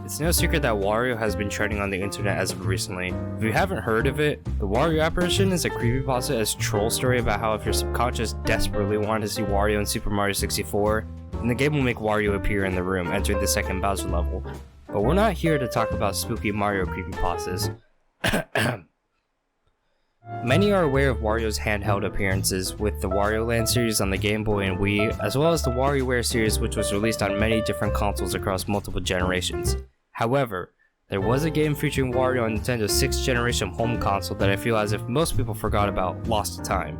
It's no secret that Wario has been trending on the internet as of recently. If you haven't heard of it, the Wario apparition is a creepypasta as troll story about how if your subconscious desperately wanted to see Wario in Super Mario 64, then the game will make Wario appear in the room, entering the second Bowser level. But we're not here to talk about spooky Mario creepypastas. Many are aware of Wario's handheld appearances with the Wario Land series on the Game Boy and Wii, as well as the WarioWare series which was released on many different consoles across multiple generations. However, there was a game featuring Wario on Nintendo's 6th generation home console that I feel as if most people forgot about, lost to time.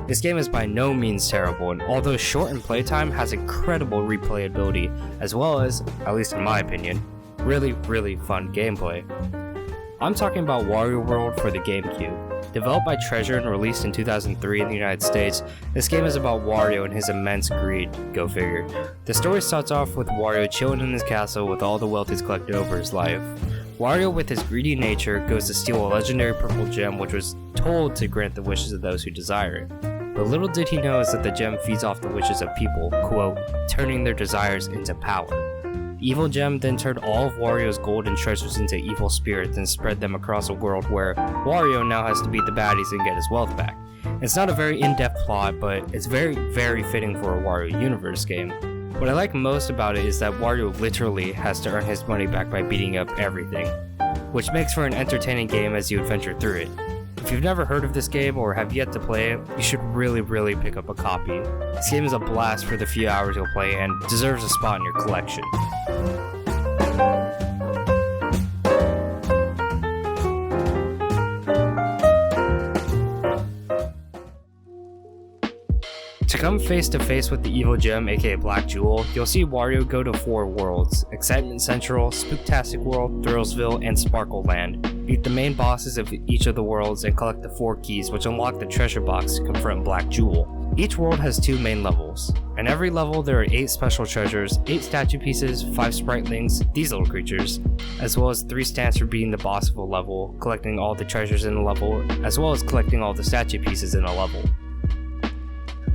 This game is by no means terrible, and although short in playtime, has incredible replayability, as well as, at least in my opinion, really fun gameplay. I'm talking about Wario World for the GameCube. Developed by Treasure and released in 2003 in the United States, this game is about Wario and his immense greed, go figure. The story starts off with Wario chilling in his castle with all the wealth he's collected over his life. Wario, with his greedy nature, goes to steal a legendary purple gem which was told to grant the wishes of those who desire it. But little did he know is that the gem feeds off the wishes of people, quote, turning their desires into power. The evil gem then turned all of Wario's gold and treasures into evil spirits and spread them across a world where Wario now has to beat the baddies and get his wealth back. It's not a very in-depth plot, but it's very fitting for a Wario Universe game. What I like most about it is that Wario literally has to earn his money back by beating up everything, which makes for an entertaining game as you adventure through it. If you've never heard of this game or have yet to play it, you should really pick up a copy. This game is a blast for the few hours you'll play and deserves a spot in your collection. To come face to face with the evil gem, aka Black Jewel, you'll see Wario go to 4 worlds: Excitement Central, Spooktastic World, Thrillsville, and Sparkle Land. Beat the main bosses of each of the worlds and collect the 4 keys which unlock the treasure box to confront Black Jewel. Each world has 2 main levels. In every level there are 8 special treasures, 8 statue pieces, 5 spritelings, these little creatures, as well as 3 stamps for beating the boss of a level, collecting all the treasures in a level, as well as collecting all the statue pieces in a level.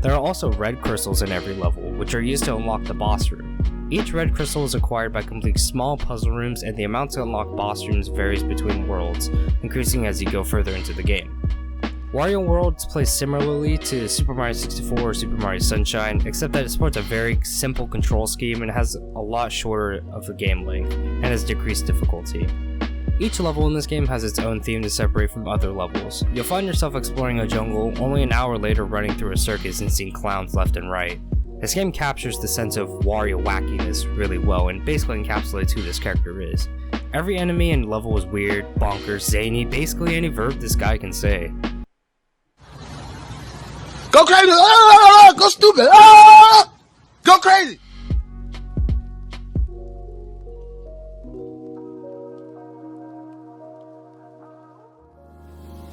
There are also red crystals in every level, which are used to unlock the boss room. Each red crystal is acquired by completing small puzzle rooms, and the amount to unlock boss rooms varies between worlds, increasing as you go further into the game. Wario World plays similarly to Super Mario 64 or Super Mario Sunshine, except that it supports a very simple control scheme and has a lot shorter of a game length, and has decreased difficulty. Each level in this game has its own theme to separate from other levels. You'll find yourself exploring a jungle, only an hour later running through a circus and seeing clowns left and right. This game captures the sense of Wario wackiness really well and basically encapsulates who this character is. Every enemy and level is weird, bonkers, zany, basically any verb this guy can say. Go crazy! Ah! Go stupid! Ah! Go crazy!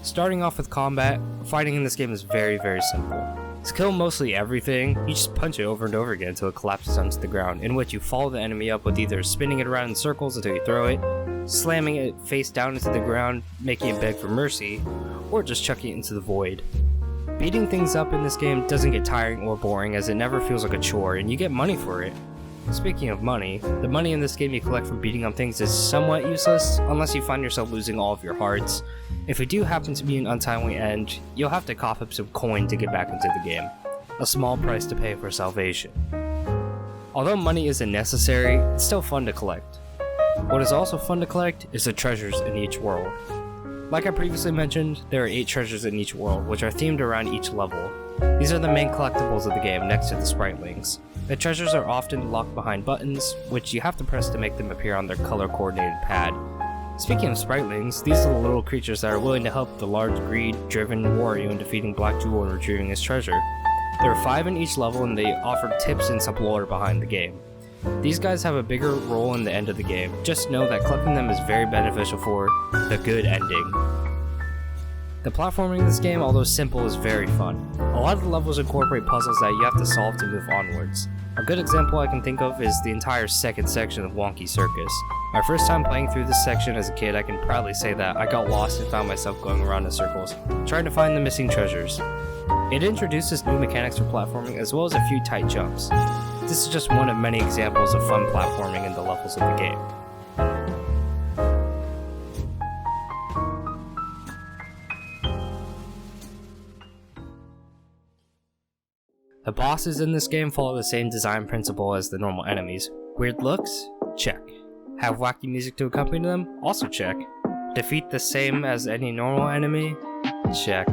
Starting off with combat, fighting in this game is very simple. To kill mostly everything, you just punch it over and over again until it collapses onto the ground, in which you follow the enemy up with either spinning it around in circles until you throw it, slamming it face down into the ground, making it beg for mercy, or just chucking it into the void. Beating things up in this game doesn't get tiring or boring, as it never feels like a chore, and you get money for it. Speaking of money, the money in this game you collect from beating up things is somewhat useless, unless you find yourself losing all of your hearts. If it do happen to be an untimely end, you'll have to cough up some coin to get back into the game. A small price to pay for salvation. Although money isn't necessary, it's still fun to collect. What is also fun to collect is the treasures in each world. Like I previously mentioned, there are 8 treasures in each world, which are themed around each level. These are the main collectibles of the game next to the spritelings. The treasures are often locked behind buttons, which you have to press to make them appear on their color-coordinated pad. Speaking of spritelings, these are the little creatures that are willing to help the large greed-driven Wario in defeating Black Jewel and retrieving his treasure. There are 5 in each level, and they offer tips and some lore behind the game. These guys have a bigger role in the end of the game. Just know that collecting them is very beneficial for the good ending. The platforming in this game, although simple, is very fun. A lot of the levels incorporate puzzles that you have to solve to move onwards. A good example I can think of is the entire second section of Wonky Circus. My first time playing through this section as a kid, I can proudly say that I got lost and found myself going around in circles, trying to find the missing treasures. It introduces new mechanics for platforming as well as a few tight jumps. This is just one of many examples of fun platforming in the levels of the game. The bosses in this game follow the same design principle as the normal enemies. Weird looks? Check. Have wacky music to accompany them? Also check. Defeat the same as any normal enemy? Check.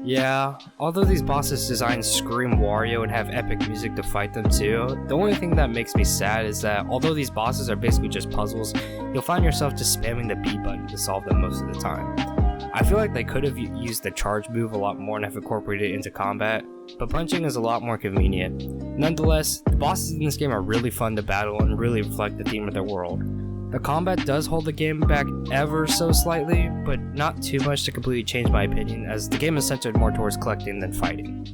Yeah, although these bosses' designs scream Wario and have epic music to fight them too, the only thing that makes me sad is that although these bosses are basically just puzzles, you'll find yourself just spamming the B button to solve them most of the time. I feel like they could have used the charge move a lot more and have incorporated it into combat, but punching is a lot more convenient. Nonetheless, the bosses in this game are really fun to battle and really reflect the theme of their world. The combat does hold the game back ever so slightly, but not too much to completely change my opinion, as the game is centered more towards collecting than fighting.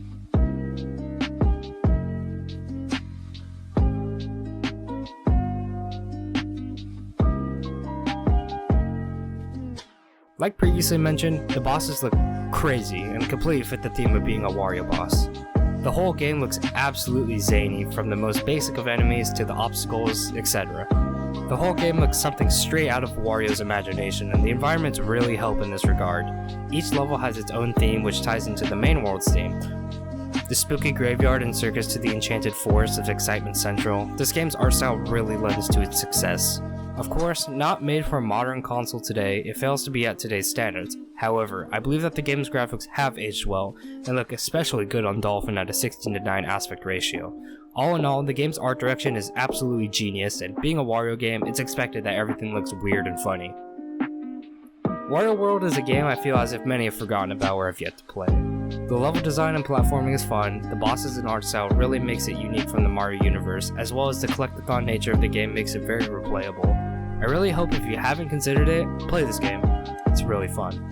Like previously mentioned, the bosses look crazy and completely fit the theme of being a Wario boss. The whole game looks absolutely zany, from the most basic of enemies to the obstacles, etc. The whole game looks something straight out of Wario's imagination, and the environments really help in this regard. Each level has its own theme, which ties into the main world's theme. The spooky graveyard and circus to the enchanted forest of Excitement Central, this game's art style really lends to its success. Of course, not made for a modern console today, it fails to be at today's standards. However, I believe that the game's graphics have aged well, and look especially good on Dolphin at a 16:9 aspect ratio. All in all, the game's art direction is absolutely genius, and being a Wario game, it's expected that everything looks weird and funny. Wario World is a game I feel as if many have forgotten about or have yet to play. The level design and platforming is fun, the bosses and art style really makes it unique from the Mario universe, as well as the collectathon nature of the game makes it very replayable. I really hope if you haven't considered it, play this game. It's really fun.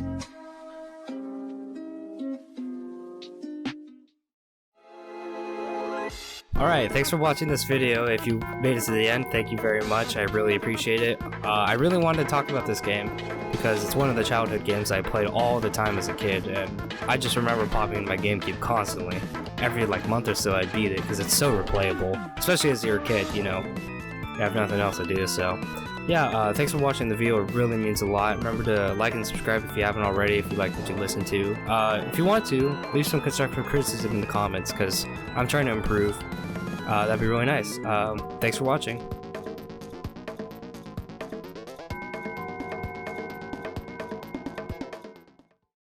Alright, thanks for watching this video. If you made it to the end, thank you very much. I really appreciate it. I really wanted to talk about this game because it's one of the childhood games I played all the time as a kid, and I just remember popping in my GameCube constantly. Every month or so I'd beat it because it's so replayable, especially as you're a kid, you know. You have nothing else to do, so yeah, thanks for watching the video. It really means a lot. Remember to like and subscribe if you haven't already, if you like what you listen to. If you want to, leave some constructive criticism in the comments because I'm trying to improve. That'd be really nice. Thanks for watching.